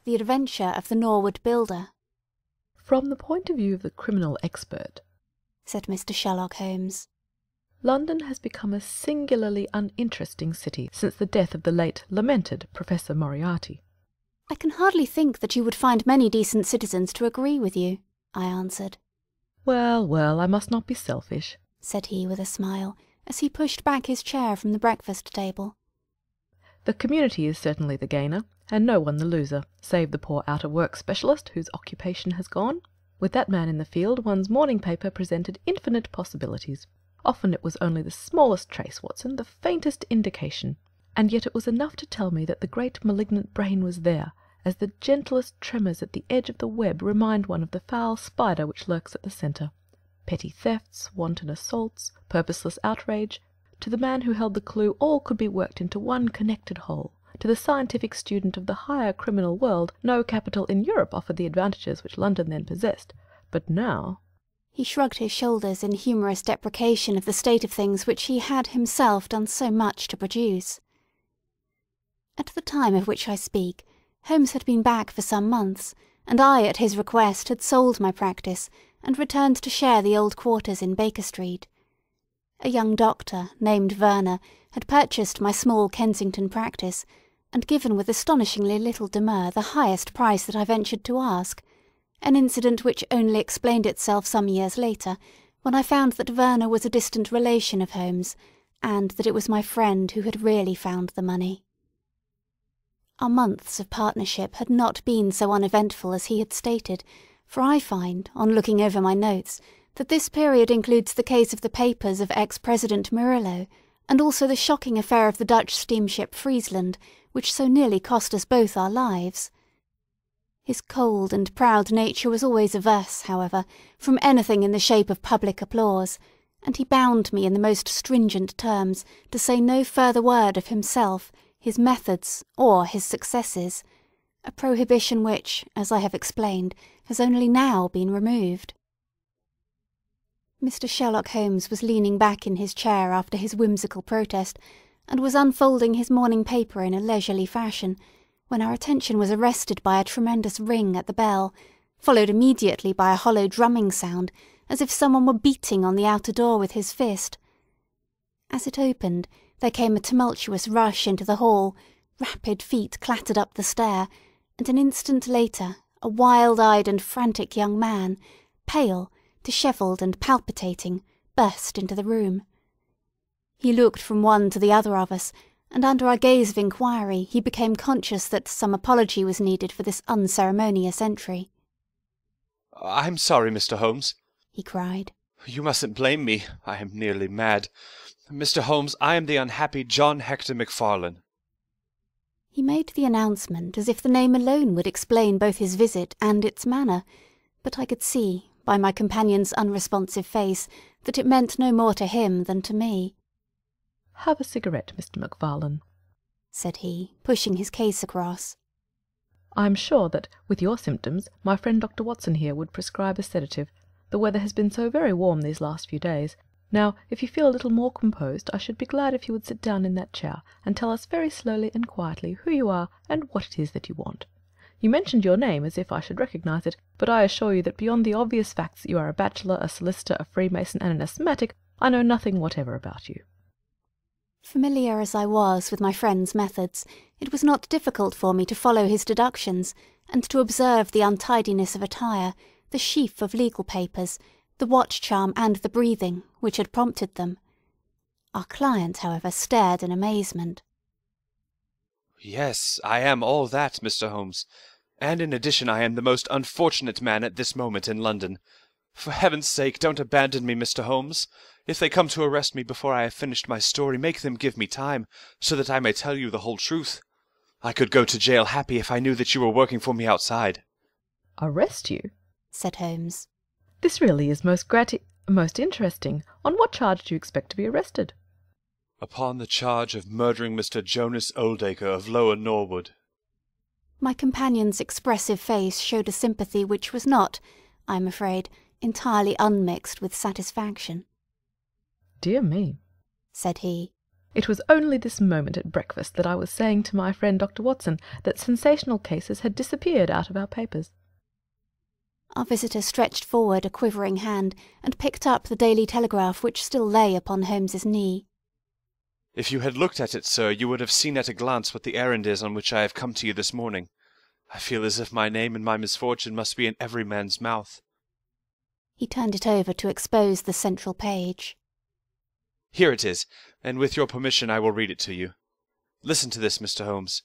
The Adventure of the Norwood Builder. "From the point of view of the criminal expert," said Mr. Sherlock Holmes, "London has become a singularly uninteresting city since the death of the late lamented Professor Moriarty." "I can hardly think that you would find many decent citizens to agree with you," I answered. "Well, well, I must not be selfish," said he with a smile, as he pushed back his chair from the breakfast table. "The community is certainly the gainer, and no one the loser, save the poor out-of-work specialist whose occupation has gone. With that man in the field, one's morning paper presented infinite possibilities. Often it was only the smallest trace, Watson, the faintest indication, and yet it was enough to tell me that the great malignant brain was there, as the gentlest tremors at the edge of the web remind one of the foul spider which lurks at the centre. Petty thefts, wanton assaults, purposeless outrage. To the man who held the clue all could be worked into one connected whole. To the scientific student of the higher criminal world no capital in Europe offered the advantages which London then possessed. But now—" He shrugged his shoulders in humorous deprecation of the state of things which he had himself done so much to produce. At the time of which I speak, Holmes had been back for some months, and I, at his request, had sold my practice, and returned to share the old quarters in Baker Street. A young doctor, named Werner, had purchased my small Kensington practice, and given with astonishingly little demur the highest price that I ventured to ask, an incident which only explained itself some years later, when I found that Werner was a distant relation of Holmes, and that it was my friend who had really found the money. Our months of partnership had not been so uneventful as he had stated, for I find, on looking over my notes, that this period includes the case of the papers of ex-President Murillo, and also the shocking affair of the Dutch steamship Friesland, which so nearly cost us both our lives. His cold and proud nature was always averse, however, from anything in the shape of public applause, and he bound me in the most stringent terms to say no further word of himself, his methods, or his successes, a prohibition which, as I have explained, has only now been removed. Mr. Sherlock Holmes was leaning back in his chair after his whimsical protest, and was unfolding his morning paper in a leisurely fashion, when our attention was arrested by a tremendous ring at the bell, followed immediately by a hollow drumming sound, as if someone were beating on the outer door with his fist. As it opened, there came a tumultuous rush into the hall, rapid feet clattered up the stair, and an instant later a wild-eyed and frantic young man, pale, dishevelled and palpitating, burst into the room. He looked from one to the other of us, and under our gaze of inquiry he became conscious that some apology was needed for this unceremonious entry. "I'm sorry, Mr. Holmes," he cried. "You mustn't blame me. I am nearly mad. Mr. Holmes, I am the unhappy John Hector Macfarlane." He made the announcement as if the name alone would explain both his visit and its manner, but I could see, by my companion's unresponsive face, that it meant no more to him than to me. "Have a cigarette, Mr. Macfarlane," said he, pushing his case across. "I am sure that, with your symptoms, my friend Dr. Watson here would prescribe a sedative. The weather has been so very warm these last few days. Now, if you feel a little more composed, I should be glad if you would sit down in that chair, and tell us very slowly and quietly who you are and what it is that you want. You mentioned your name as if I should recognize it, but I assure you that beyond the obvious facts that you are a bachelor, a solicitor, a Freemason, and an asthmatic, I know nothing whatever about you." Familiar as I was with my friend's methods, it was not difficult for me to follow his deductions, and to observe the untidiness of attire, the sheaf of legal papers, the watch-charm and the breathing, which had prompted them. Our client, however, stared in amazement. "Yes, I am all that, Mr. Holmes. And in addition I am the most unfortunate man at this moment in London. For heaven's sake, don't abandon me, Mr. Holmes. If they come to arrest me before I have finished my story, make them give me time, so that I may tell you the whole truth. I could go to jail happy if I knew that you were working for me outside." "Arrest you?" said Holmes. "This really is most interesting. On what charge do you expect to be arrested?" "Upon the charge of murdering Mr. Jonas Oldacre of Lower Norwood." My companion's expressive face showed a sympathy which was not, I am afraid, entirely unmixed with satisfaction. "Dear me," said he. It was only this moment at breakfast that I was saying to my friend Dr. Watson that sensational cases had disappeared out of our papers. Our visitor stretched forward a quivering hand and picked up the Daily Telegraph which still lay upon Holmes's knee. If you had looked at it, sir, you would have seen at a glance what the errand is on which I have come to you this morning. I feel as if my name and my misfortune must be in every man's mouth. He turned it over to expose the central page. Here it is, and with your permission I will read it to you. Listen to this, Mr. Holmes.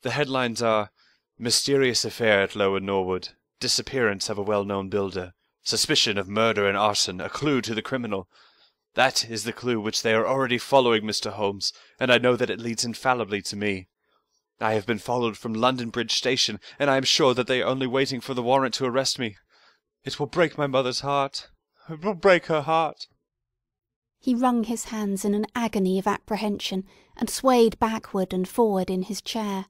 The headlines are, Mysterious Affair at Lower Norwood, Disappearance of a Well-Known Builder, Suspicion of Murder and Arson, A Clue to the Criminal. That is the clue which they are already following, Mr. Holmes, and I know that it leads infallibly to me. I have been followed from London Bridge Station, and I am sure that they are only waiting for the warrant to arrest me. It will break my mother's heart. It will break her heart. He wrung his hands in an agony of apprehension and swayed backward and forward in his chair.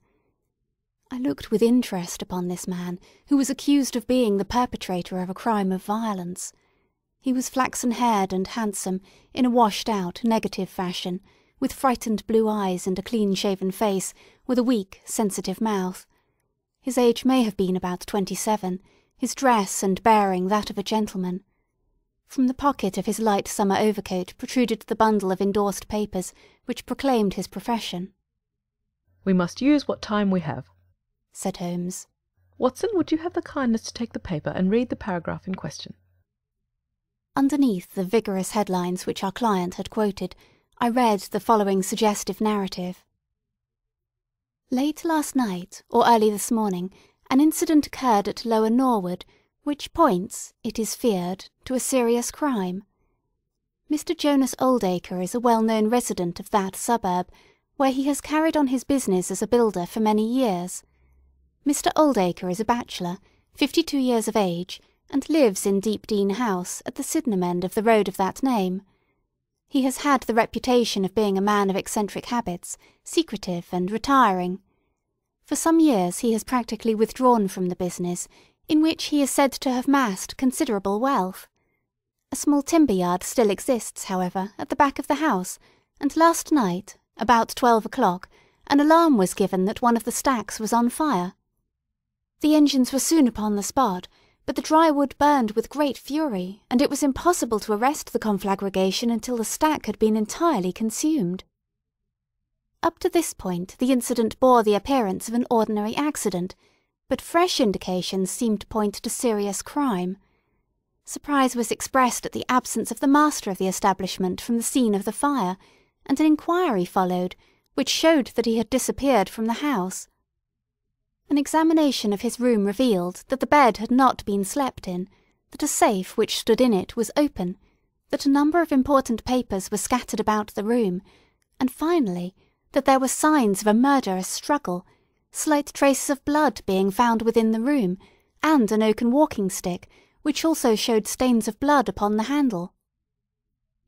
I looked with interest upon this man, who was accused of being the perpetrator of a crime of violence. He was flaxen-haired and handsome, in a washed-out, negative fashion, with frightened blue eyes and a clean-shaven face, with a weak, sensitive mouth. His age may have been about 27, his dress and bearing that of a gentleman. From the pocket of his light summer overcoat protruded the bundle of endorsed papers which proclaimed his profession. "We must use what time we have," said Holmes. "Watson, would you have the kindness to take the paper and read the paragraph in question?" Underneath the vigorous headlines which our client had quoted, I read the following suggestive narrative. Late last night, or early this morning, an incident occurred at Lower Norwood, which points, it is feared, to a serious crime. Mr. Jonas Oldacre is a well-known resident of that suburb, where he has carried on his business as a builder for many years. Mr. Oldacre is a bachelor, 52 years of age, and lives in Deepdean House, at the Sydenham end of the road of that name. He has had the reputation of being a man of eccentric habits, secretive and retiring. For some years he has practically withdrawn from the business, in which he is said to have massed considerable wealth. A small timber yard still exists, however, at the back of the house, and last night, about 12 o'clock, an alarm was given that one of the stacks was on fire. The engines were soon upon the spot, but the dry wood burned with great fury, and it was impossible to arrest the conflagration until the stack had been entirely consumed. Up to this point the incident bore the appearance of an ordinary accident, but fresh indications seemed to point to serious crime. Surprise was expressed at the absence of the master of the establishment from the scene of the fire, and an inquiry followed, which showed that he had disappeared from the house. An examination of his room revealed that the bed had not been slept in, that a safe which stood in it was open, that a number of important papers were scattered about the room, and finally that there were signs of a murderous struggle, slight traces of blood being found within the room, and an oaken walking-stick, which also showed stains of blood upon the handle.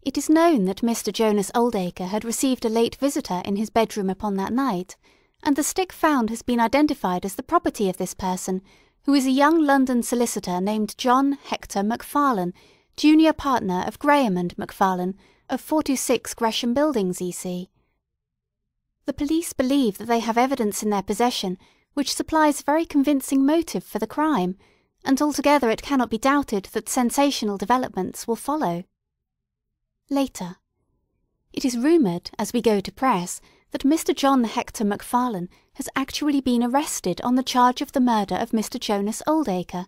It is known that Mr. Jonas Oldacre had received a late visitor in his bedroom upon that night, and the stick found has been identified as the property of this person, who is a young London solicitor named John Hector Macfarlane, junior partner of Graham and Macfarlane, of 426 Gresham Buildings, E.C. The police believe that they have evidence in their possession which supplies very convincing motive for the crime, and altogether it cannot be doubted that sensational developments will follow. Later. It is rumoured, as we go to press, that Mr. John Hector Macfarlane has actually been arrested on the charge of the murder of Mr. Jonas Oldacre.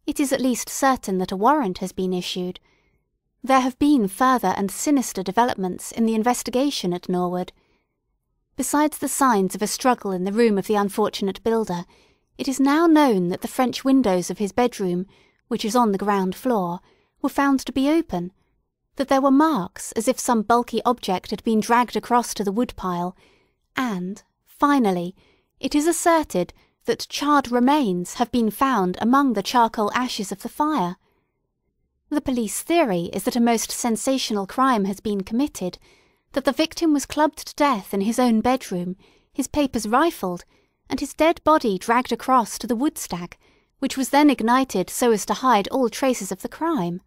It is at least certain that a warrant has been issued. There have been further and sinister developments in the investigation at Norwood. Besides the signs of a struggle in the room of the unfortunate builder, it is now known that the French windows of his bedroom, which is on the ground floor, were found to be open, that there were marks as if some bulky object had been dragged across to the woodpile, and, finally, it is asserted that charred remains have been found among the charcoal ashes of the fire. The police theory is that a most sensational crime has been committed, that the victim was clubbed to death in his own bedroom, his papers rifled, and his dead body dragged across to the wood stack, which was then ignited so as to hide all traces of the crime.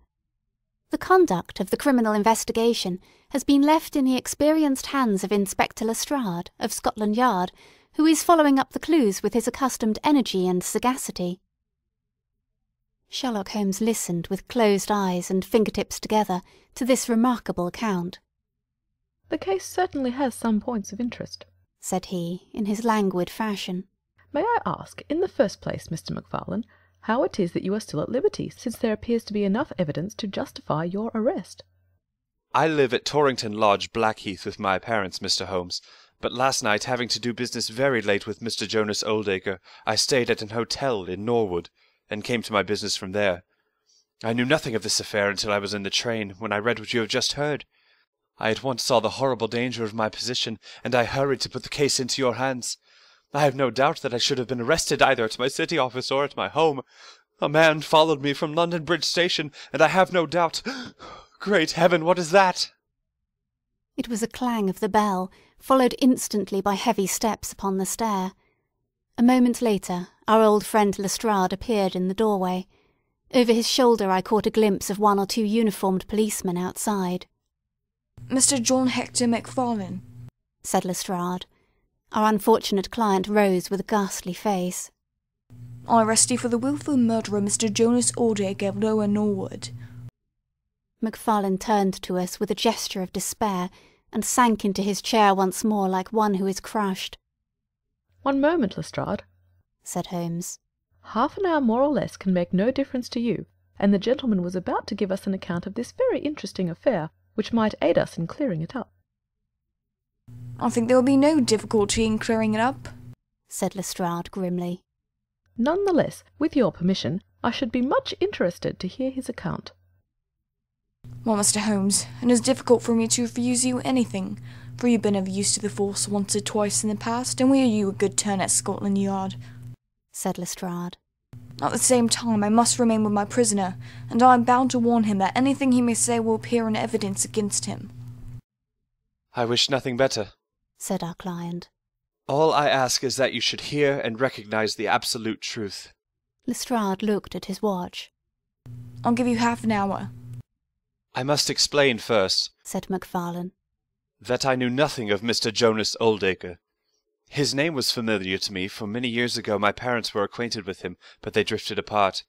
The conduct of the criminal investigation has been left in the experienced hands of Inspector Lestrade, of Scotland Yard, who is following up the clues with his accustomed energy and sagacity." Sherlock Holmes listened with closed eyes and fingertips together to this remarkable account. "The case certainly has some points of interest," said he, in his languid fashion. "May I ask, in the first place, Mr. Macfarlane, how it is that you are still at liberty, since there appears to be enough evidence to justify your arrest?" I live at Torrington Lodge, Blackheath, with my parents, Mr. Holmes, but last night, having to do business very late with Mr. Jonas Oldacre, I stayed at an hotel in Norwood, and came to my business from there. I knew nothing of this affair until I was in the train, when I read what you have just heard. I at once saw the horrible danger of my position, and I hurried to put the case into your hands. I have no doubt that I should have been arrested either at my city office or at my home. A man followed me from London Bridge Station, and I have no doubt— Great heaven, what is that?" It was a clang of the bell, followed instantly by heavy steps upon the stair. A moment later, our old friend Lestrade appeared in the doorway. Over his shoulder I caught a glimpse of 1 or 2 uniformed policemen outside. "Mr. John Hector Macfarlane," said Lestrade. Our unfortunate client rose with a ghastly face. "I arrest you for the wilful murder of Mr. Jonas Oldacre of Lower Norwood." Macfarlane turned to us with a gesture of despair, and sank into his chair once more like one who is crushed. "One moment, Lestrade," said Holmes. "Half an hour more or less can make no difference to you, and the gentleman was about to give us an account of this very interesting affair, which might aid us in clearing it up." "I think there will be no difficulty in clearing it up," said Lestrade grimly. "None the less, with your permission, I should be much interested to hear his account." "Well, Mr. Holmes, it is difficult for me to refuse you anything, for you've been of use to the force once or twice in the past, and we owe you a good turn at Scotland Yard," said Lestrade. "At the same time, I must remain with my prisoner, and I am bound to warn him that anything he may say will appear in evidence against him." "I wish nothing better," said our client. "All I ask is that you should hear and recognize the absolute truth." Lestrade looked at his watch. "I'll give you half an hour." "I must explain first," said Macfarlane, "that I knew nothing of Mr. Jonas Oldacre. His name was familiar to me, for many years ago my parents were acquainted with him, but they drifted apart.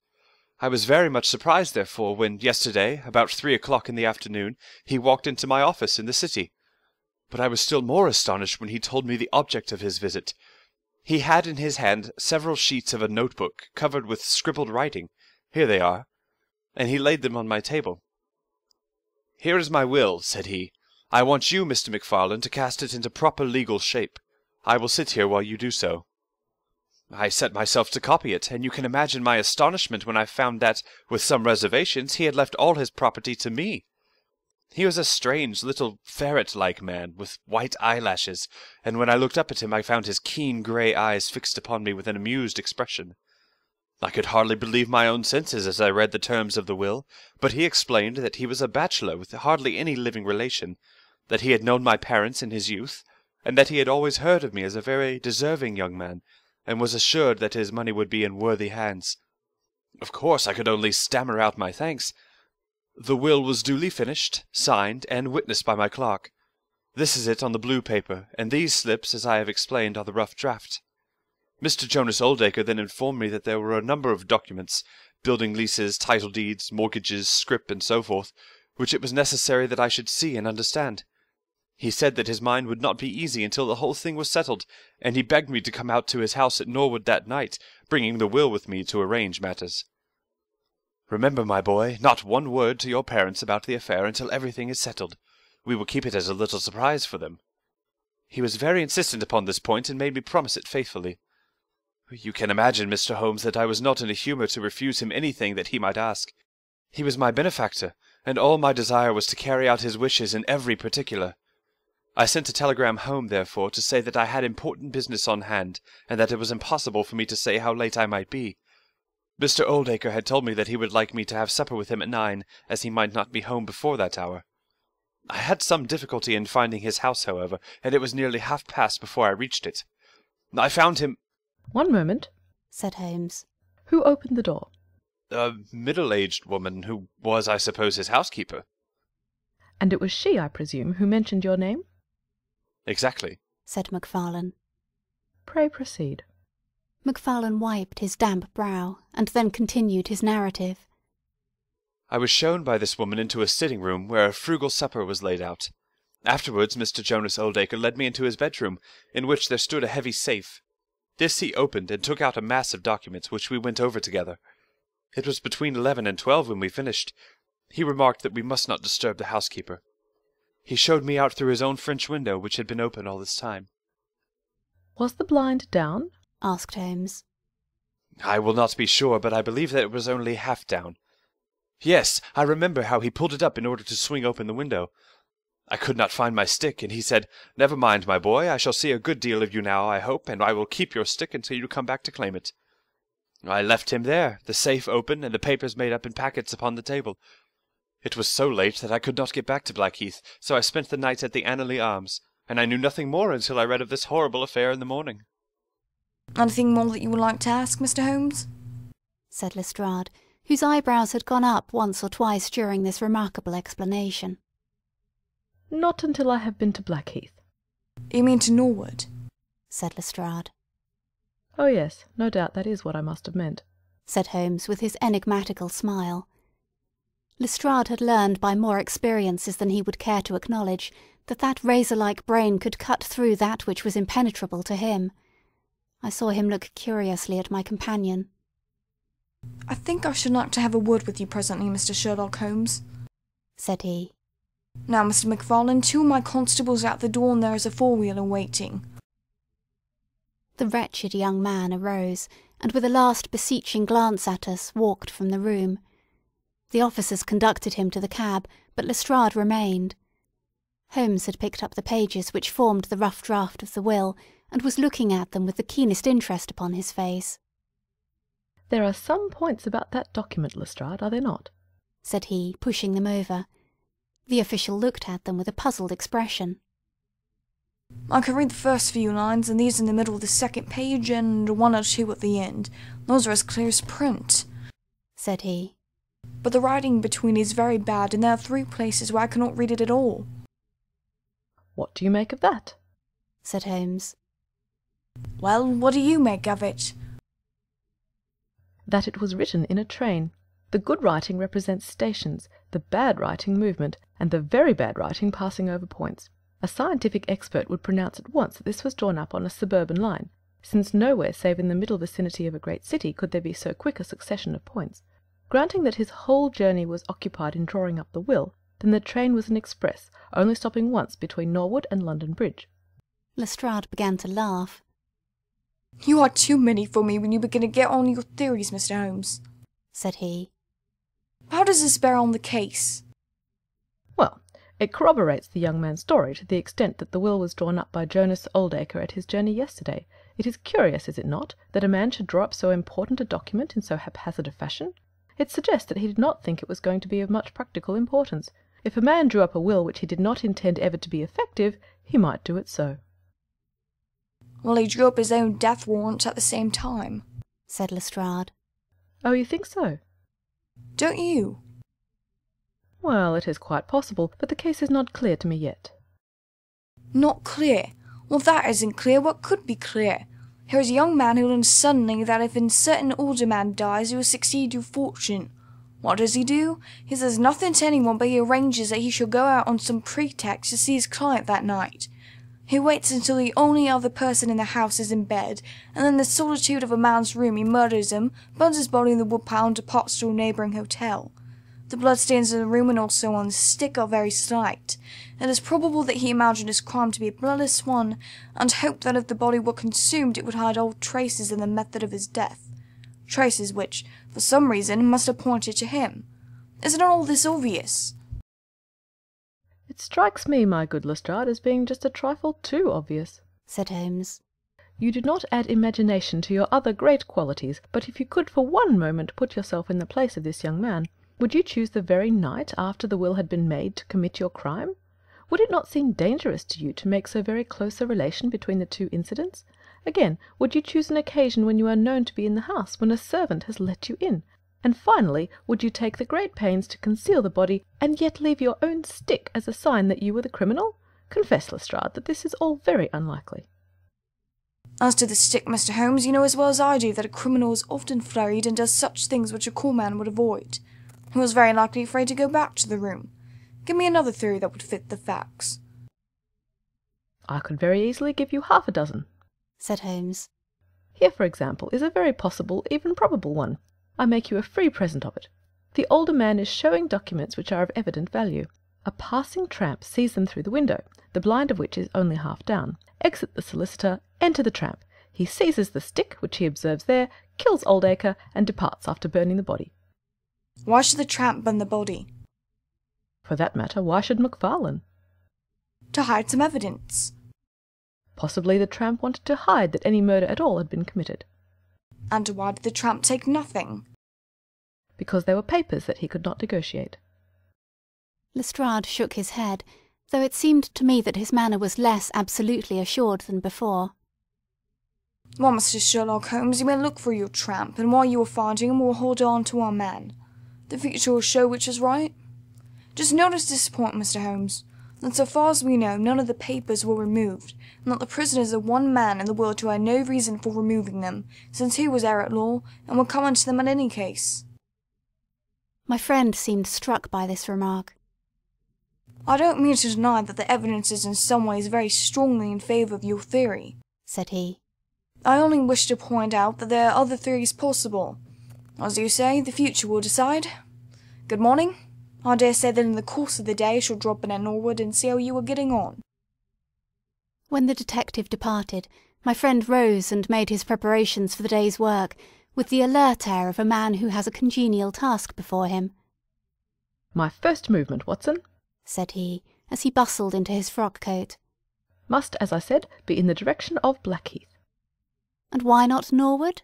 I was very much surprised, therefore, when yesterday, about 3 o'clock in the afternoon, he walked into my office in the city. But I was still more astonished when he told me the object of his visit. He had in his hand several sheets of a notebook covered with scribbled writing. Here they are, and he laid them on my table. 'Here is my will,' said he. 'I want you, Mr. Macfarlane, to cast it into proper legal shape. I will sit here while you do so.' I set myself to copy it, and you can imagine my astonishment when I found that, with some reservations, he had left all his property to me. He was a strange, little, ferret-like man, with white eyelashes, and when I looked up at him I found his keen grey eyes fixed upon me with an amused expression. I could hardly believe my own senses as I read the terms of the will, but he explained that he was a bachelor with hardly any living relation, that he had known my parents in his youth, and that he had always heard of me as a very deserving young man, and was assured that his money would be in worthy hands. Of course I could only stammer out my thanks. The will was duly finished, signed, and witnessed by my clerk. This is it on the blue paper, and these slips, as I have explained, are the rough draft. Mr. Jonas Oldacre then informed me that there were a number of documents, building leases, title deeds, mortgages, scrip, and so forth, which it was necessary that I should see and understand. He said that his mind would not be easy until the whole thing was settled, and he begged me to come out to his house at Norwood that night, bringing the will with me to arrange matters. Remember, my boy, not one word to your parents about the affair until everything is settled. We will keep it as a little surprise for them. He was very insistent upon this point, and made me promise it faithfully. You can imagine, Mr. Holmes, that I was not in a humour to refuse him anything that he might ask. He was my benefactor, and all my desire was to carry out his wishes in every particular. I sent a telegram home, therefore, to say that I had important business on hand, and that it was impossible for me to say how late I might be. Mr. Oldacre had told me that he would like me to have supper with him at 9, as he might not be home before that hour. I had some difficulty in finding his house, however, and it was nearly half-past before I reached it. I found him— "One moment," said Holmes. "Who opened the door?" A middle-aged woman who was, I suppose, his housekeeper. And it was she, I presume, who mentioned your name? Exactly, said Macfarlane. Pray proceed. Macfarlane wiped his damp brow, and then continued his narrative. I was shown by this woman into a sitting-room where a frugal supper was laid out. Afterwards Mr. Jonas Oldacre led me into his bedroom, in which there stood a heavy safe. This he opened and took out a mass of documents, which we went over together. It was between 11 and 12 when we finished. He remarked that we must not disturb the housekeeper. He showed me out through his own French window, which had been open all this time. Was the blind down? Asked Holmes. I will not be sure, but I believe that it was only half down. Yes, I remember how he pulled it up in order to swing open the window. I could not find my stick, and he said, "Never mind, my boy, I shall see a good deal of you now, I hope, and I will keep your stick until you come back to claim it." I left him there, the safe open, and the papers made up in packets upon the table. It was so late that I could not get back to Blackheath, so I spent the night at the Annerley Arms, and I knew nothing more until I read of this horrible affair in the morning. Anything more that you would like to ask, Mr. Holmes? Said Lestrade, whose eyebrows had gone up once or twice during this remarkable explanation. Not until I have been to Blackheath. You mean to Norwood? Said Lestrade. Oh yes, no doubt that is what I must have meant, said Holmes with his enigmatical smile. Lestrade had learned by more experiences than he would care to acknowledge that that razor-like brain could cut through that which was impenetrable to him. I saw him look curiously at my companion. I think I should like to have a word with you presently, Mr. Sherlock Holmes, said he. Now, Mr. Macfarlane, 2 of my constables are at the door, and there is a four-wheeler waiting. The wretched young man arose, and with a last beseeching glance at us, walked from the room. The officers conducted him to the cab, but Lestrade remained. Holmes had picked up the pages which formed the rough draft of the will, and was looking at them with the keenest interest upon his face. There are some points about that document, Lestrade, are there not? Said he, pushing them over. The official looked at them with a puzzled expression. I can read the first few lines, and these in the middle of the second page, and 1 or 2 at the end. Those are as clear as print, said he. But the writing between is very bad, and there are 3 places where I cannot read it at all. What do you make of that? Said Holmes. Well, what do you make of it? That it was written in a train. The good writing represents stations, the bad writing movement, and the very bad writing passing over points. A scientific expert would pronounce at once that this was drawn up on a suburban line, since nowhere save in the middle vicinity of a great city could there be so quick a succession of points. Granting that his whole journey was occupied in drawing up the will, then the train was an express, only stopping once between Norwood and London Bridge. Lestrade began to laugh. You are too many for me when you begin to get on your theories, Mr. Holmes, said he. How does this bear on the case? Well, it corroborates the young man's story to the extent that the will was drawn up by Jonas Oldacre at his journey yesterday. It is curious, is it not, that a man should draw up so important a document in so haphazard a fashion? It suggests that he did not think it was going to be of much practical importance. If a man drew up a will which he did not intend ever to be effective, he might do it so. Well, he drew up his own death warrant at the same time, said Lestrade. Oh, you think so? Don't you? Well, it is quite possible, but the case is not clear to me yet. Not clear? Well, if that isn't clear, what could be clear? Here is a young man who learns suddenly that if a certain older man dies, he will succeed to fortune. What does he do? He says nothing to anyone, but he arranges that he shall go out on some pretext to see his client that night. He waits until the only other person in the house is in bed, and then in the solitude of a man's room he murders him, burns his body in the woodpile, and departs to a neighbouring hotel. The bloodstains in the room and also on the stick are very slight. It is probable that he imagined his crime to be a bloodless one, and hoped that if the body were consumed it would hide all traces in the method of his death. Traces which, for some reason, must have pointed to him. Isn't all this obvious? It strikes me, my good Lestrade, as being just a trifle too obvious, said Holmes. You do not add imagination to your other great qualities, but if you could for one moment put yourself in the place of this young man, would you choose the very night after the will had been made to commit your crime? Would it not seem dangerous to you to make so very close a relation between the 2 incidents? Again, would you choose an occasion when you are known to be in the house, when a servant has let you in? And finally, would you take the great pains to conceal the body, and yet leave your own stick as a sign that you were the criminal? Confess, Lestrade, that this is all very unlikely." As to the stick, Mr. Holmes, you know as well as I do that a criminal is often flurried and does such things which a cool man would avoid. He was very likely afraid to go back to the room. Give me another theory that would fit the facts. "I could very easily give you half a dozen," said Holmes. "Here, for example, is a very possible, even probable one. I make you a free present of it. The older man is showing documents which are of evident value. A passing tramp sees them through the window, the blind of which is only half down. Exit the solicitor, enter the tramp. He seizes the stick, which he observes there, kills Oldacre, and departs after burning the body." Why should the tramp burn the body? For that matter, why should Macfarlane? To hide some evidence. Possibly the tramp wanted to hide that any murder at all had been committed. And why did the tramp take nothing? Because there were papers that he could not negotiate. Lestrade shook his head, though it seemed to me that his manner was less absolutely assured than before. Well, Mr. Sherlock Holmes, you may look for your tramp, and while you are finding him, we'll hold on to our man. The future will show which is right. Just notice this point, Mr. Holmes, that so far as we know, none of the papers were removed, and that the prisoners are one man in the world who had no reason for removing them, since he was heir at law, and would come into them in any case. My friend seemed struck by this remark. I don't mean to deny that the evidence is in some ways very strongly in favour of your theory, said he. I only wish to point out that there are other theories possible. As you say, the future will decide. Good morning. I dare say that in the course of the day I shall drop in at Norwood and see how you are getting on. When the detective departed, my friend rose and made his preparations for the day's work, with the alert air of a man who has a congenial task before him. "My first movement, Watson," said he, as he bustled into his frock-coat, "must, as I said, be in the direction of Blackheath." "And why not Norwood?"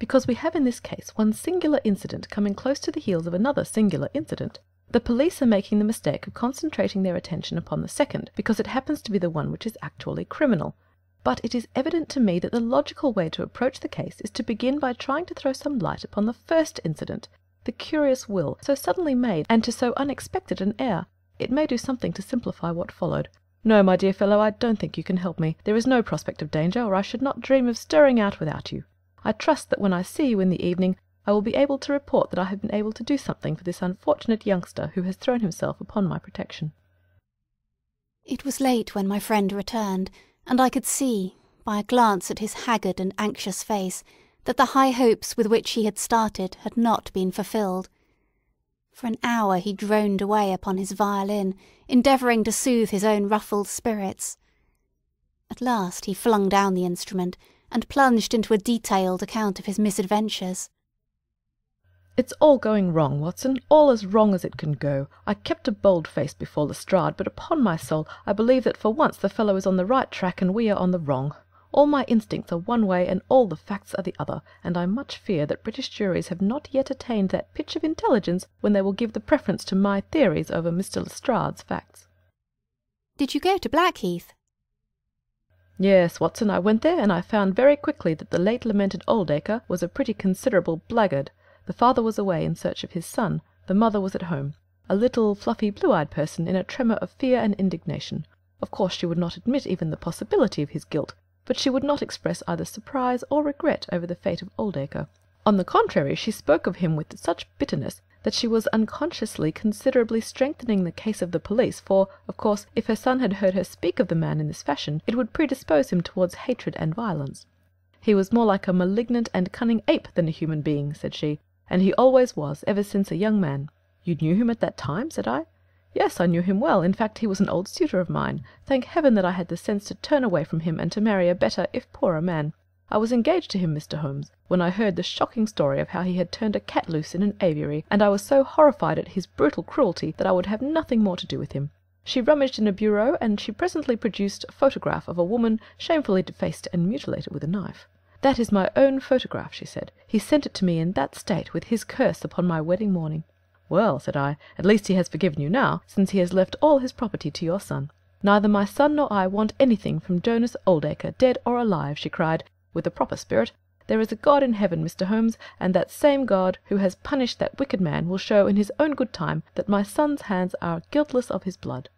"Because we have in this case one singular incident coming close to the heels of another singular incident. The police are making the mistake of concentrating their attention upon the second, because it happens to be the one which is actually criminal. But it is evident to me that the logical way to approach the case is to begin by trying to throw some light upon the first incident, the curious will, so suddenly made, and to so unexpected an heir. It may do something to simplify what followed. No, my dear fellow, I don't think you can help me. There is no prospect of danger, or I should not dream of stirring out without you. I trust that when I see you in the evening, I will be able to report that I have been able to do something for this unfortunate youngster who has thrown himself upon my protection." It was late when my friend returned, and I could see, by a glance at his haggard and anxious face, that the high hopes with which he had started had not been fulfilled. For an hour he droned away upon his violin, endeavouring to soothe his own ruffled spirits. At last he flung down the instrument, and plunged into a detailed account of his misadventures. "It's all going wrong, Watson, all as wrong as it can go. I kept a bold face before Lestrade, but upon my soul I believe that for once the fellow is on the right track and we are on the wrong. All my instincts are one way and all the facts are the other, and I much fear that British juries have not yet attained that pitch of intelligence when they will give the preference to my theories over Mr. Lestrade's facts." "Did you go to Blackheath?" "Yes, Watson, I went there, and I found very quickly that the late lamented Oldacre was a pretty considerable blackguard. The father was away in search of his son, the mother was at home, a little fluffy blue-eyed person in a tremor of fear and indignation. Of course she would not admit even the possibility of his guilt, but she would not express either surprise or regret over the fate of Oldacre. On the contrary, she spoke of him with such bitterness that she was unconsciously considerably strengthening the case of the police, for, of course, if her son had heard her speak of the man in this fashion, it would predispose him towards hatred and violence. "He was more like a malignant and cunning ape than a human being," said she, "and he always was, ever since a young man." "You knew him at that time?" said I. "Yes, I knew him well. In fact, he was an old suitor of mine. Thank heaven that I had the sense to turn away from him and to marry a better, if poorer man. I was engaged to him, Mr. Holmes, when I heard the shocking story of how he had turned a cat loose in an aviary, and I was so horrified at his brutal cruelty that I would have nothing more to do with him. She rummaged in a bureau, and she presently produced a photograph of a woman shamefully defaced and mutilated with a knife. 'That is my own photograph,' she said. 'He sent it to me in that state, with his curse upon my wedding morning.' 'Well,' said I, 'at least he has forgiven you now, since he has left all his property to your son.' 'Neither my son nor I want anything from Jonas Oldacre, dead or alive,' she cried, with a proper spirit. There is a God in heaven, Mr. Holmes, and that same God who has punished that wicked man will show in his own good time that my son's hands are guiltless of his blood."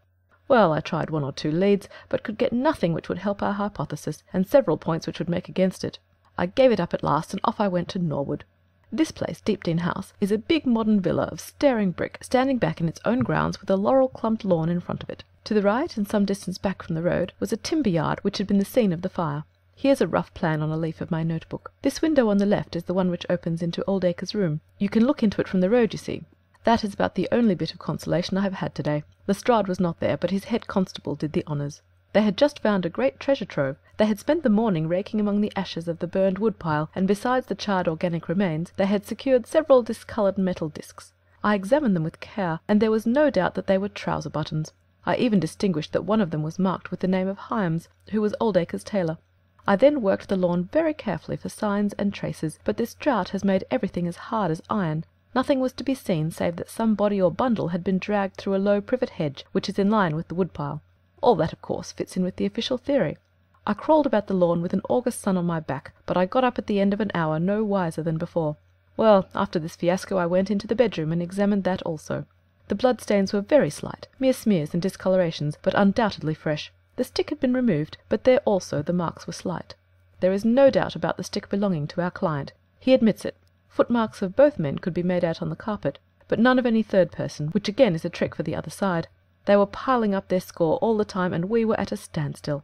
Well, I tried 1 or 2 leads, but could get nothing which would help our hypothesis, and several points which would make against it. I gave it up at last, and off I went to Norwood. This place, Deepdene House, is a big modern villa of staring brick, standing back in its own grounds with a laurel-clumped lawn in front of it. To the right, and some distance back from the road, was a timber yard which had been the scene of the fire. Here's a rough plan on a leaf of my notebook. This window on the left is the one which opens into Oldacre's room. You can look into it from the road, you see. That is about the only bit of consolation I have had to-day. Lestrade was not there, but his head constable did the honours. They had just found a great treasure trove. They had spent the morning raking among the ashes of the burned wood-pile, and besides the charred organic remains, they had secured several discoloured metal discs. I examined them with care, and there was no doubt that they were trouser buttons. I even distinguished that one of them was marked with the name of Hyams, who was Oldacre's tailor. I then worked the lawn very carefully for signs and traces, but this drought has made everything as hard as iron. Nothing was to be seen save that some body or bundle had been dragged through a low privet hedge, which is in line with the woodpile. All that, of course, fits in with the official theory. I crawled about the lawn with an August sun on my back, but I got up at the end of an hour no wiser than before. Well, after this fiasco I went into the bedroom and examined that also. The bloodstains were very slight, mere smears and discolorations, but undoubtedly fresh. The stick had been removed, but there also the marks were slight. There is no doubt about the stick belonging to our client. He admits it. Footmarks of both men could be made out on the carpet, but none of any third person, which again is a trick for the other side. They were piling up their score all the time, and we were at a standstill.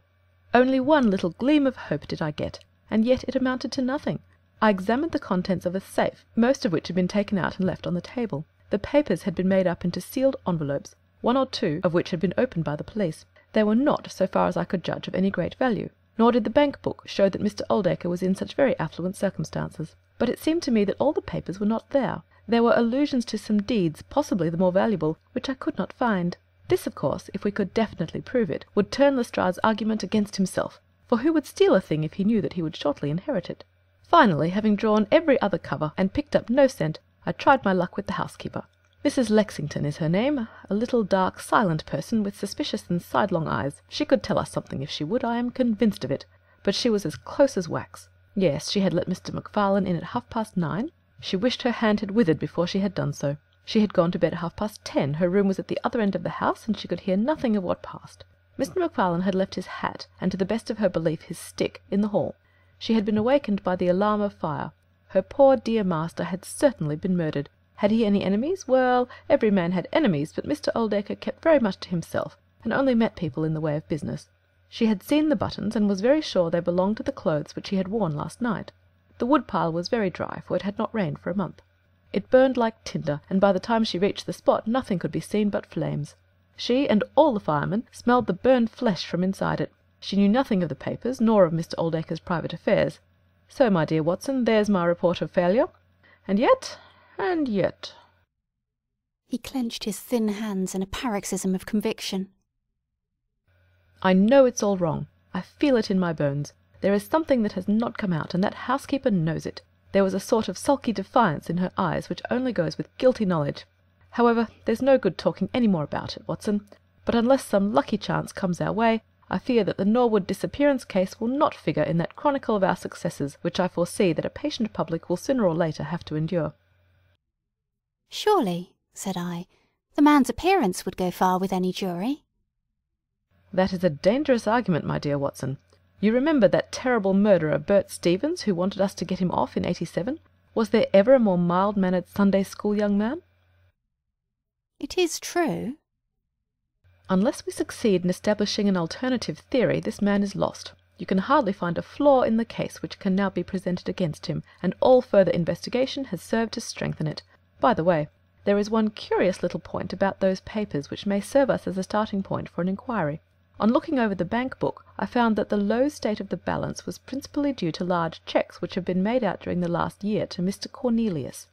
Only one little gleam of hope did I get, and yet it amounted to nothing. I examined the contents of a safe, most of which had been taken out and left on the table. The papers had been made up into sealed envelopes, 1 or 2 of which had been opened by the police. They were not, so far as I could judge, of any great value, nor did the bank book show that Mr. Oldacre was in such very affluent circumstances. But it seemed to me that all the papers were not there. There were allusions to some deeds, possibly the more valuable, which I could not find. This, of course, if we could definitely prove it, would turn Lestrade's argument against himself, for who would steal a thing if he knew that he would shortly inherit it? Finally, having drawn every other cover, and picked up no scent, I tried my luck with the housekeeper. Mrs. Lexington is her name, a little dark, silent person with suspicious and sidelong eyes. She could tell us something if she would, I am convinced of it, but she was as close as wax. Yes, she had let Mr. MacFarlane in at 9:30. She wished her hand had withered before she had done so. She had gone to bed at 10:30. Her room was at the other end of the house, and she could hear nothing of what passed. Mr. MacFarlane had left his hat, and to the best of her belief his stick, in the hall. She had been awakened by the alarm of fire. Her poor dear master had certainly been murdered. Had he any enemies? Well, every man had enemies, but Mr. Oldacre kept very much to himself, and only met people in the way of business. She had seen the buttons, and was very sure they belonged to the clothes which he had worn last night. The wood-pile was very dry, for it had not rained for a month. It burned like tinder, and by the time she reached the spot nothing could be seen but flames. She and all the firemen smelled the burned flesh from inside it. She knew nothing of the papers, nor of Mr. Oldacre's private affairs. So, my dear Watson, there's my report of failure. And yet... He clenched his thin hands in a paroxysm of conviction. I know it's all wrong. I feel it in my bones. There is something that has not come out, and that housekeeper knows it. There was a sort of sulky defiance in her eyes which only goes with guilty knowledge. However, there's no good talking any more about it, Watson. But unless some lucky chance comes our way, I fear that the Norwood disappearance case will not figure in that chronicle of our successes which I foresee that a patient public will sooner or later have to endure. "Surely," said I, "the man's appearance would go far with any jury." That is a dangerous argument, my dear Watson. You remember that terrible murderer, Bert Stevens, who wanted us to get him off in '87? Was there ever a more mild-mannered Sunday-school young man? "It is true." Unless we succeed in establishing an alternative theory, this man is lost. You can hardly find a flaw in the case which can now be presented against him, and all further investigation has served to strengthen it. By the way, there is one curious little point about those papers which may serve us as a starting point for an inquiry. On looking over the bank book, I found that the low state of the balance was principally due to large cheques which have been made out during the last year to Mr. Cornelius.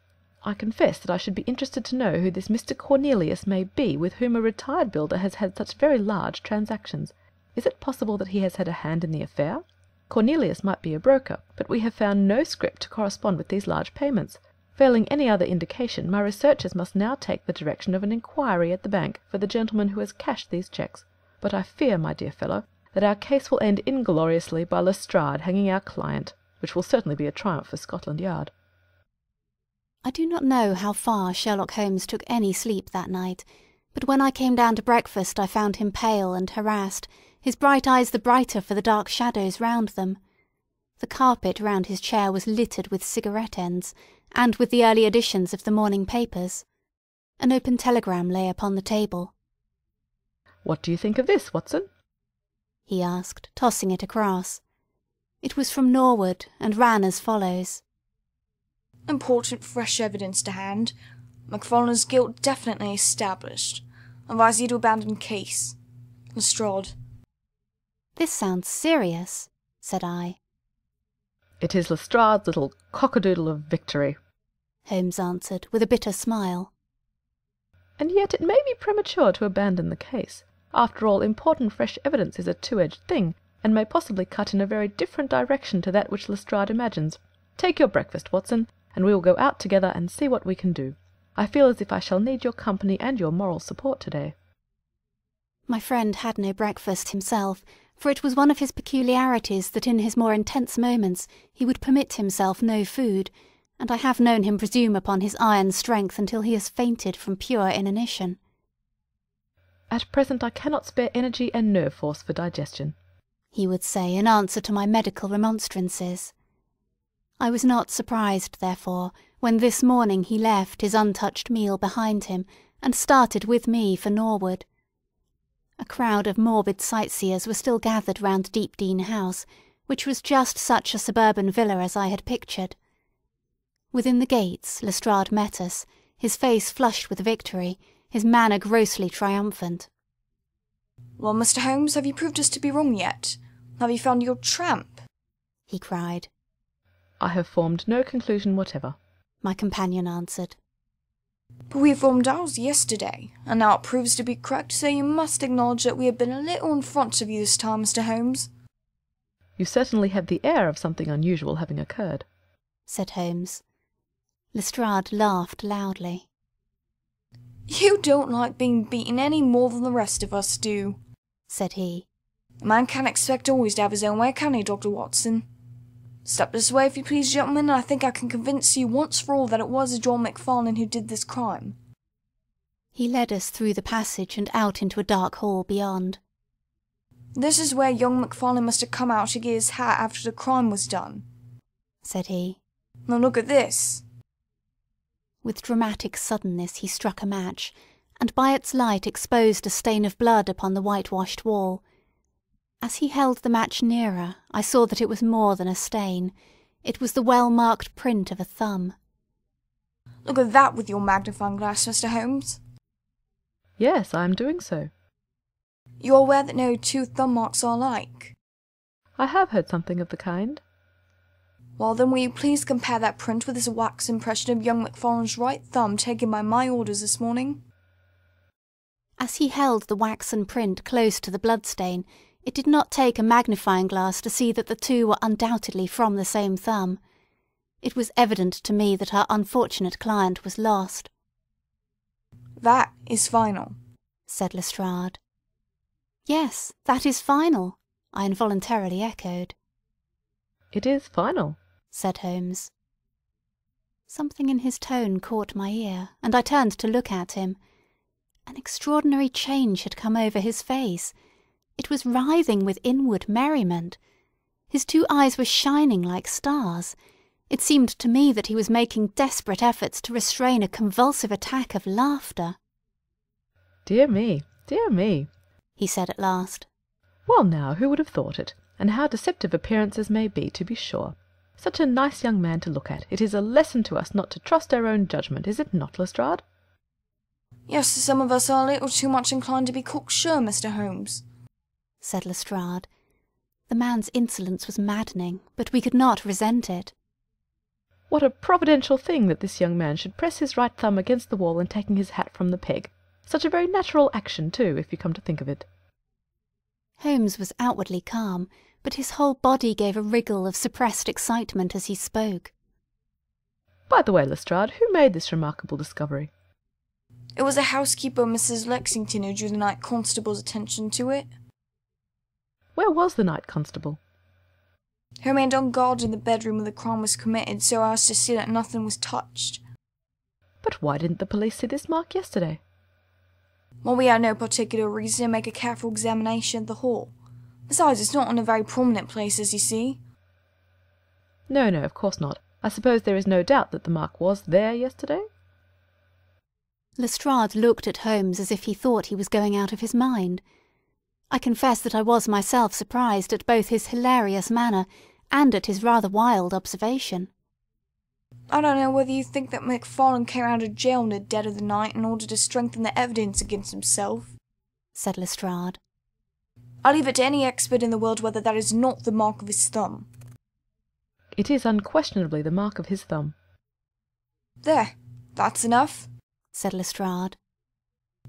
I confess that I should be interested to know who this Mr. Cornelius may be, with whom a retired builder has had such very large transactions. Is it possible that he has had a hand in the affair? Cornelius might be a broker, but we have found no scrip to correspond with these large payments. Failing any other indication, my researches must now take the direction of an inquiry at the bank for the gentleman who has cashed these cheques. But I fear, my dear fellow, that our case will end ingloriously by Lestrade hanging our client. which will certainly be a triumph for Scotland Yard. I do not know how far Sherlock Holmes took any sleep that night, but when I came down to breakfast I found him pale and harassed, his bright eyes the brighter for the dark shadows round them. The carpet round his chair was littered with cigarette ends, and with the early editions of the morning papers. An open telegram lay upon the table. "What do you think of this, Watson?" he asked, tossing it across. It was from Norwood, and ran as follows. Important fresh evidence to hand. MacFarlane's guilt definitely established. Advise you to abandon case. Lestrade. "This sounds serious," said I. "It is Lestrade's little cockadoodle of victory," Holmes answered, with a bitter smile. "And yet it may be premature to abandon the case. After all, important fresh evidence is a two-edged thing, and may possibly cut in a very different direction to that which Lestrade imagines. Take your breakfast, Watson, and we will go out together and see what we can do. I feel as if I shall need your company and your moral support today." My friend had no breakfast himself, for it was one of his peculiarities that in his more intense moments he would permit himself no food, and I have known him presume upon his iron strength until he has fainted from pure inanition. "At present I cannot spare energy and nerve force for digestion," he would say in answer to my medical remonstrances. I was not surprised, therefore, when this morning he left his untouched meal behind him and started with me for Norwood. A crowd of morbid sightseers were still gathered round Deepdene House, which was just such a suburban villa as I had pictured. Within the gates Lestrade met us, his face flushed with victory, his manner grossly triumphant. "Well, Mr. Holmes, have you proved us to be wrong yet? Have you found your tramp?" he cried. "I have formed no conclusion whatever," my companion answered. "But we formed ours yesterday, and now it proves to be correct, so you must acknowledge that we have been a little in front of you this time, Mr. Holmes." "You certainly have the air of something unusual having occurred," said Holmes. Lestrade laughed loudly. "You don't like being beaten any more than the rest of us do," said he. "A man can't expect always to have his own way, can he, Dr. Watson? Step this way, if you please, gentlemen, and I think I can convince you once for all that it was John MacFarlane who did this crime." He led us through the passage and out into a dark hall beyond. "This is where young MacFarlane must have come out to get his hat after the crime was done," said he. "Now look at this." With dramatic suddenness he struck a match, and by its light exposed a stain of blood upon the whitewashed wall. As he held the match nearer, I saw that it was more than a stain. It was the well-marked print of a thumb. "Look at that with your magnifying glass, Mr. Holmes." "Yes, I am doing so." "You are aware that no two thumb marks are alike?" "I have heard something of the kind." "Well, then will you please compare that print with this wax impression of young MacFarlane's right thumb taken by my orders this morning?" As he held the waxen print close to the bloodstain, it did not take a magnifying glass to see that the two were undoubtedly from the same thumb. It was evident to me that our unfortunate client was lost. "That is final," said Lestrade. "Yes, that is final," I involuntarily echoed. "It is final," said Holmes. Something in his tone caught my ear, and I turned to look at him. An extraordinary change had come over his face. It was writhing with inward merriment. His two eyes were shining like stars. It seemed to me that he was making desperate efforts to restrain a convulsive attack of laughter. Dear me, he said at last. "Well now, who would have thought it? And how deceptive appearances may be, to be sure. Such a nice young man to look at. It is a lesson to us not to trust our own judgment, is it not, Lestrade?" "Yes, some of us are a little too much inclined to be cocksure, Mr. Holmes," said Lestrade. The man's insolence was maddening, but we could not resent it. "What a providential thing that this young man should press his right thumb against the wall in taking his hat from the peg. Such a very natural action, too, if you come to think of it." Holmes was outwardly calm, but his whole body gave a wriggle of suppressed excitement as he spoke. "By the way, Lestrade, who made this remarkable discovery?" "It was a housekeeper, Mrs. Lexington, who drew the night constable's attention to it." "Where was the night constable?" He remained on guard in the bedroom where the crime was committed so as to see that nothing was touched. But why didn't the police see this mark yesterday? Well, we had no particular reason to make a careful examination of the hall. Besides, it's not in a very prominent place, as you see. No, of course not. I suppose there is no doubt that the mark was there yesterday? Lestrade looked at Holmes as if he thought he was going out of his mind. I confess that I was myself surprised at both his hilarious manner and at his rather wild observation. I don't know whether you think that McFarlane came out of jail in the dead of the night in order to strengthen the evidence against himself, said Lestrade. I leave it to any expert in the world whether that is not the mark of his thumb. It is unquestionably the mark of his thumb. There, that's enough, said Lestrade.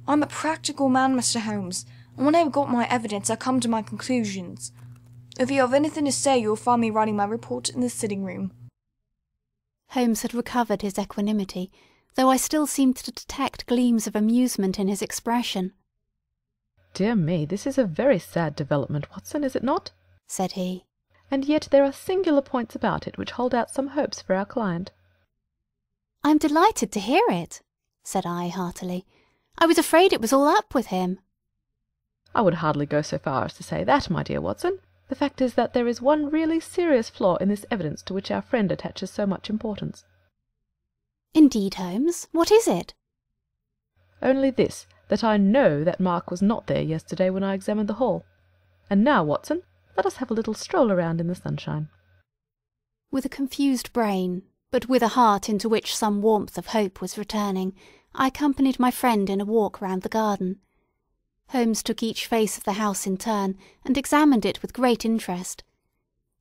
I'm a practical man, Mr. Holmes, and when I've got my evidence I come to my conclusions. If you have anything to say, you'll find me writing my report in the sitting room. Holmes had recovered his equanimity, though I still seemed to detect gleams of amusement in his expression. Dear me, this is a very sad development, Watson, is it not? Said he. And yet there are singular points about it which hold out some hopes for our client. I am delighted to hear it, said I heartily. I was afraid it was all up with him. I would hardly go so far as to say that, my dear Watson. The fact is that there is one really serious flaw in this evidence to which our friend attaches so much importance. Indeed, Holmes, what is it? Only this, that I know that mark was not there yesterday when I examined the hall. And now, Watson, let us have a little stroll around in the sunshine. With a confused brain, but with a heart into which some warmth of hope was returning, I accompanied my friend in a walk round the garden. Holmes took each face of the house in turn and examined it with great interest.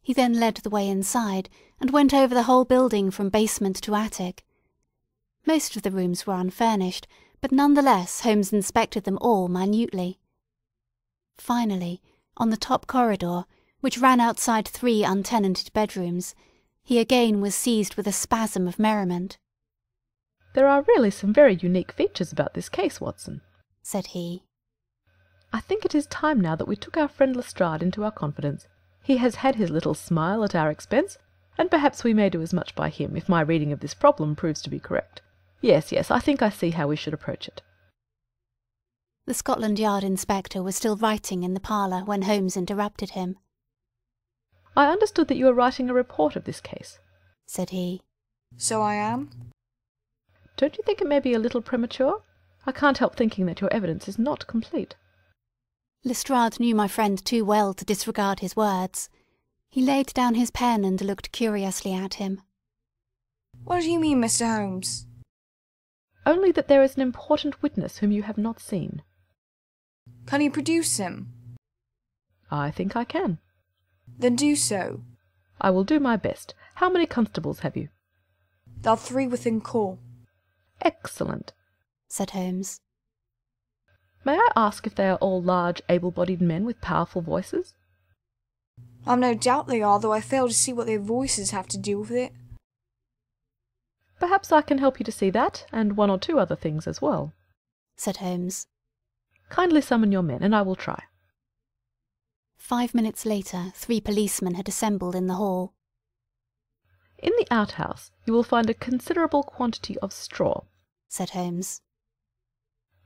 He then led the way inside and went over the whole building from basement to attic. Most of the rooms were unfurnished, but none the less Holmes inspected them all minutely. Finally, on the top corridor, which ran outside 3 untenanted bedrooms, he again was seized with a spasm of merriment. There are really some very unique features about this case, Watson, said he. I think it is time now that we took our friend Lestrade into our confidence. He has had his little smile at our expense, and perhaps we may do as much by him if my reading of this problem proves to be correct. Yes, I think I see how we should approach it. The Scotland Yard inspector was still writing in the parlour when Holmes interrupted him. I understood that you were writing a report of this case, said he. So I am. Don't you think it may be a little premature? I can't help thinking that your evidence is not complete. Lestrade knew my friend too well to disregard his words. He laid down his pen and looked curiously at him. What do you mean, Mr. Holmes? Only that there is an important witness whom you have not seen. Can you produce him? I think I can. Then do so. I will do my best. How many constables have you? There are 3 within call. Excellent, said Holmes. May I ask if they are all large, able-bodied men with powerful voices? I've no doubt they are, though I fail to see what their voices have to do with it. Perhaps I can help you to see that, and 1 or 2 other things as well, said Holmes. Kindly summon your men, and I will try. 5 minutes later, 3 policemen had assembled in the hall. In the outhouse you will find a considerable quantity of straw, said Holmes.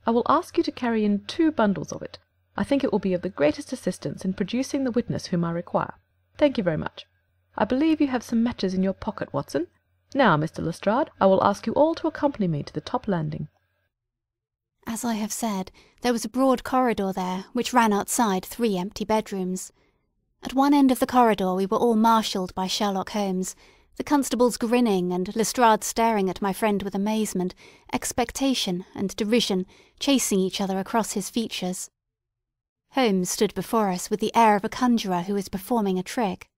I will ask you to carry in 2 bundles of it. I think it will be of the greatest assistance in producing the witness whom I require. Thank you very much. I believe you have some matches in your pocket, Watson. Now, Mr. Lestrade, I will ask you all to accompany me to the top landing. As I have said, there was a broad corridor there, which ran outside 3 empty bedrooms. At one end of the corridor we were all marshalled by Sherlock Holmes, the constables grinning and Lestrade staring at my friend with amazement, expectation, and derision, chasing each other across his features. Holmes stood before us with the air of a conjurer who is performing a trick.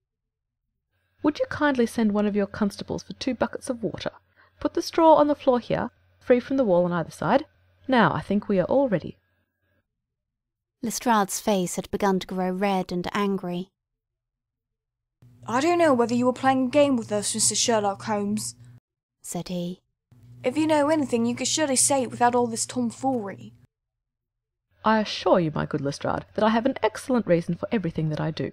Would you kindly send one of your constables for 2 buckets of water? Put the straw on the floor here, free from the wall on either side. Now I think we are all ready. Lestrade's face had begun to grow red and angry. I don't know whether you were playing a game with us, Mr. Sherlock Holmes, said he. If you know anything, you could surely say it without all this tomfoolery. I assure you, my good Lestrade, that I have an excellent reason for everything that I do.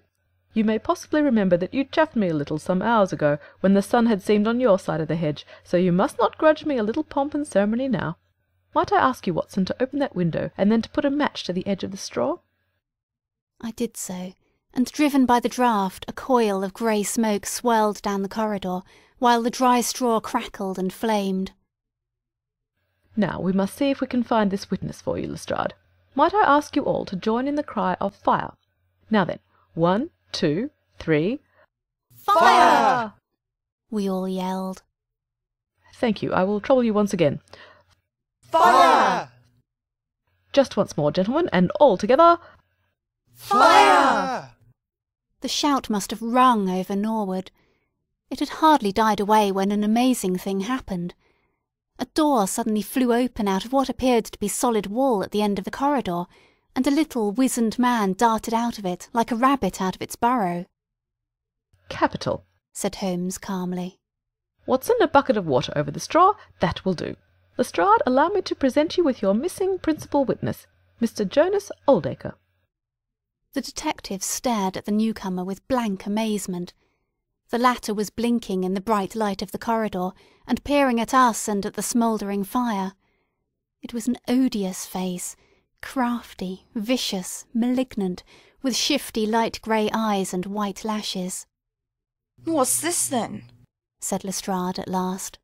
You may possibly remember that you chaffed me a little some hours ago, when the sun had seemed on your side of the hedge, so you must not grudge me a little pomp and ceremony now. Might I ask you, Watson, to open that window, and then to put a match to the edge of the straw?" I did so, and driven by the draught, a coil of grey smoke swirled down the corridor, while the dry straw crackled and flamed. "Now we must see if we can find this witness for you, Lestrade. Might I ask you all to join in the cry of fire? Now then, 1, 2, 3... Fire! We all yelled. Thank you. I will trouble you once again. Fire! Just once more, gentlemen, and all together. Fire! The shout must have rung over Norwood. It had hardly died away when an amazing thing happened. A door suddenly flew open out of what appeared to be solid wall at the end of the corridor, and a little wizened man darted out of it like a rabbit out of its burrow. Capital, said Holmes calmly. Watson, a bucket of water over the straw. That will do. Lestrade, allow me to present you with your missing principal witness, Mr. Jonas Oldacre. The detective stared at the newcomer with blank amazement. The latter was blinking in the bright light of the corridor, and peering at us and at the smouldering fire. It was an odious face, crafty, vicious, malignant, with shifty light grey eyes and white lashes. "What's this, then?" said Lestrade at last.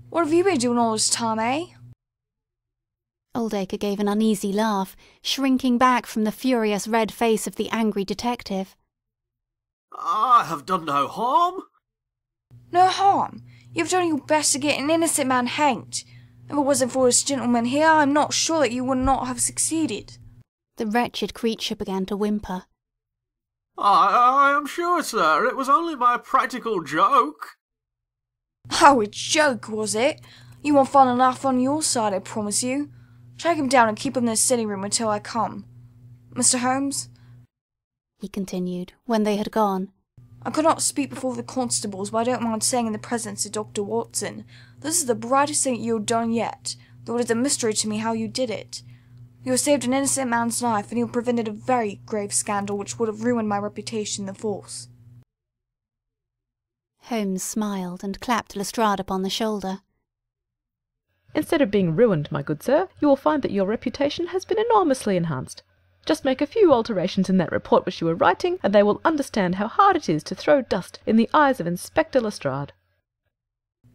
"What have you been doing all this time, eh?" Oldacre gave an uneasy laugh, shrinking back from the furious red face of the angry detective. "I have done no harm." "No harm? You've done your best to get an innocent man hanged. If it wasn't for this gentleman here, I'm not sure that you would not have succeeded." The wretched creature began to whimper. I am sure, sir, it was only my practical joke." "Oh, a joke, was it? You won't find a laugh on your side, I promise you. Take him down and keep him in the sitting room until I come. Mr. Holmes," he continued, when they had gone, "I could not speak before the constables, but I don't mind saying in the presence of Dr. Watson, this is the brightest thing you have done yet, though it is a mystery to me how you did it. You have saved an innocent man's life, and you have prevented a very grave scandal which would have ruined my reputation in the force." Holmes smiled and clapped Lestrade upon the shoulder. Instead of being ruined, my good sir, you will find that your reputation has been enormously enhanced. Just make a few alterations in that report which you were writing, and they will understand how hard it is to throw dust in the eyes of Inspector Lestrade.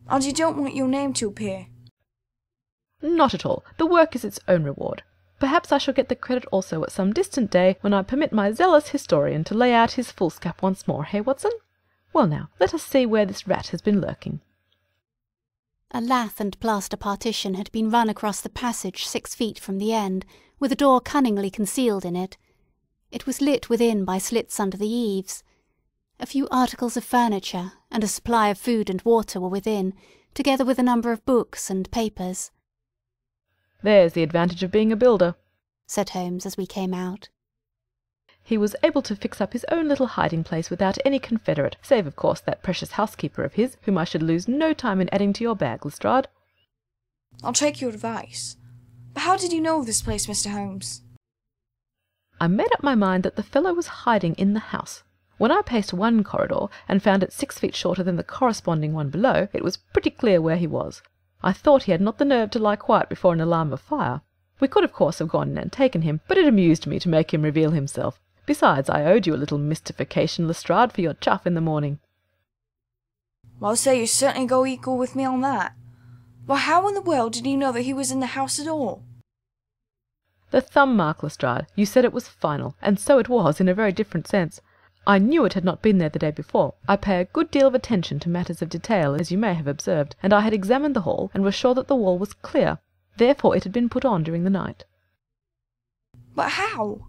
"And you don't want your name to appear?" Not at all. The work is its own reward. Perhaps I shall get the credit also at some distant day when I permit my zealous historian to lay out his foolscap once more, hey, Watson? Well now, let us see where this rat has been lurking. A lath and plaster partition had been run across the passage 6 feet from the end, with a door cunningly concealed in it. It was lit within by slits under the eaves. A few articles of furniture and a supply of food and water were within, together with a number of books and papers. There's the advantage of being a builder, said Holmes as we came out. He was able to fix up his own little hiding place without any confederate, save, of course, that precious housekeeper of his, whom I should lose no time in adding to your bag, Lestrade. "I'll take your advice. But how did you know of this place, Mr. Holmes?" I made up my mind that the fellow was hiding in the house. When I paced one corridor and found it 6 feet shorter than the corresponding one below, it was pretty clear where he was. I thought he had not the nerve to lie quiet before an alarm of fire. We could, of course, have gone in and taken him, but it amused me to make him reveal himself. Besides, I owed you a little mystification, Lestrade, for your chuff in the morning. "Well, sir, you certainly go equal with me on that. But how in the world did you know that he was in the house at all?" The thumb mark, Lestrade. You said it was final, and so it was in a very different sense. I knew it had not been there the day before. I pay a good deal of attention to matters of detail, as you may have observed, and I had examined the hall and was sure that the wall was clear. Therefore it had been put on during the night. "But how?"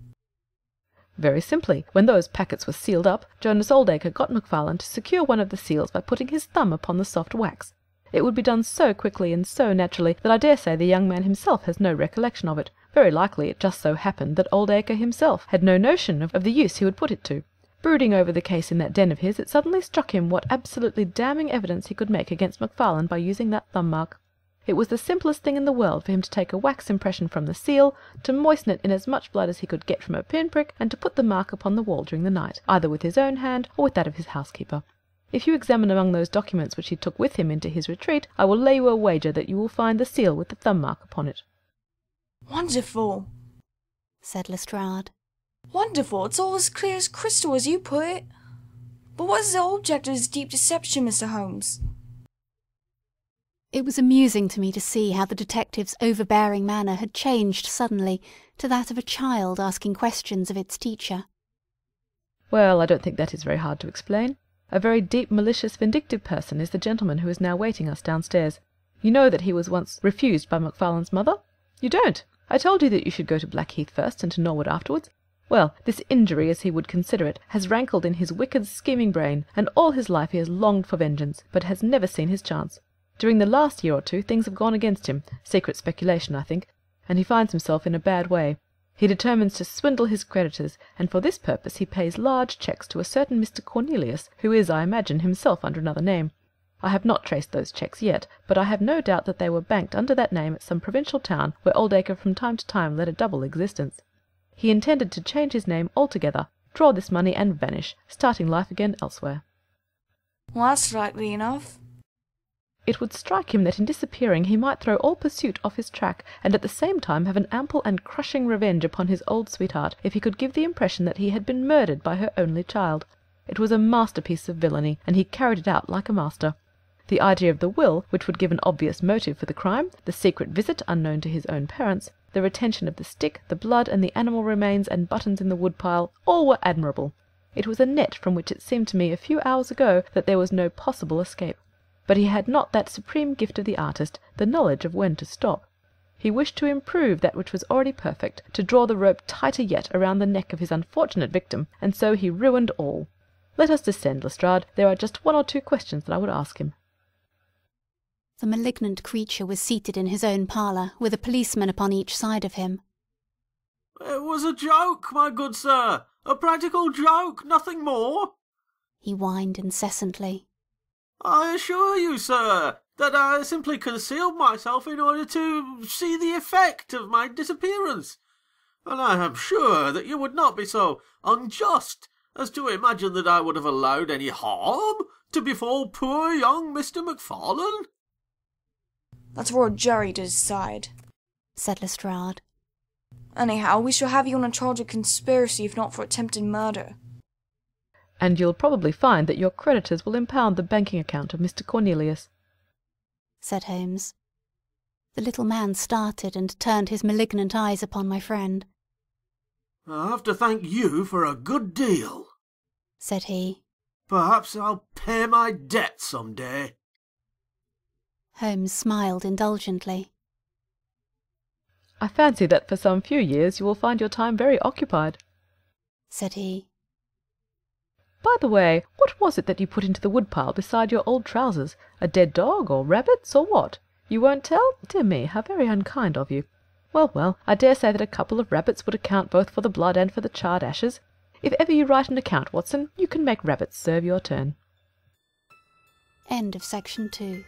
Very simply. When those packets were sealed up, Jonas Oldacre got Macfarlane to secure one of the seals by putting his thumb upon the soft wax. It would be done so quickly and so naturally that I dare say the young man himself has no recollection of it. Very likely it just so happened that Oldacre himself had no notion of the use he would put it to. Brooding over the case in that den of his, it suddenly struck him what absolutely damning evidence he could make against Macfarlane by using that thumb mark. It was the simplest thing in the world for him to take a wax impression from the seal, to moisten it in as much blood as he could get from a pinprick, and to put the mark upon the wall during the night, either with his own hand or with that of his housekeeper. If you examine among those documents which he took with him into his retreat, I will lay you a wager that you will find the seal with the thumb mark upon it." "Wonderful," said Lestrade. "Wonderful! It's all as clear as crystal, as you put it. But what is the object of this deep deception, Mr. Holmes?" It was amusing to me to see how the detective's overbearing manner had changed suddenly to that of a child asking questions of its teacher. "Well, I don't think that is very hard to explain. A very deep, malicious, vindictive person is the gentleman who is now waiting us downstairs. You know that he was once refused by Macfarlane's mother? You don't? I told you that you should go to Blackheath first and to Norwood afterwards. Well, this injury, as he would consider it, has rankled in his wicked, scheming brain, and all his life he has longed for vengeance, but has never seen his chance. During the last year or two things have gone against him, secret speculation, I think, and he finds himself in a bad way. He determines to swindle his creditors, and for this purpose he pays large cheques to a certain Mr. Cornelius, who is, I imagine, himself under another name. I have not traced those cheques yet, but I have no doubt that they were banked under that name at some provincial town where Oldacre from time to time led a double existence. He intended to change his name altogether, draw this money, and vanish, starting life again elsewhere." "Well, that's likely enough." It would strike him that in disappearing he might throw all pursuit off his track, and at the same time have an ample and crushing revenge upon his old sweetheart, if he could give the impression that he had been murdered by her only child. It was a masterpiece of villainy, and he carried it out like a master. The idea of the will, which would give an obvious motive for the crime, the secret visit unknown to his own parents, the retention of the stick, the blood, and the animal remains and buttons in the woodpile, all were admirable. It was a net from which it seemed to me a few hours ago that there was no possible escape. But he had not that supreme gift of the artist, the knowledge of when to stop. He wished to improve that which was already perfect, to draw the rope tighter yet around the neck of his unfortunate victim, and so he ruined all. Let us descend, Lestrade. There are just one or two questions that I would ask him." The malignant creature was seated in his own parlour, with a policeman upon each side of him. "It was a joke, my good sir. A practical joke, nothing more," he whined incessantly. "I assure you, sir, that I simply concealed myself in order to see the effect of my disappearance, and I am sure that you would not be so unjust as to imagine that I would have allowed any harm to befall poor young Mr. Macfarlane." "That's for a jury to decide," said Lestrade. "Anyhow, we shall have you on a charge of conspiracy if not for attempted murder." "And you'll probably find that your creditors will impound the banking account of Mr. Cornelius," said Holmes. The little man started and turned his malignant eyes upon my friend. "I have to thank you for a good deal," said he. "Perhaps I'll pay my debt some day." Holmes smiled indulgently. "I fancy that for some few years you will find your time very occupied," said he. "By the way, what was it that you put into the woodpile beside your old trousers? A dead dog, or rabbits, or what? You won't tell? Dear me, how very unkind of you. Well, well, I dare say that a couple of rabbits would account both for the blood and for the charred ashes. If ever you write an account, Watson, you can make rabbits serve your turn." End of section 2.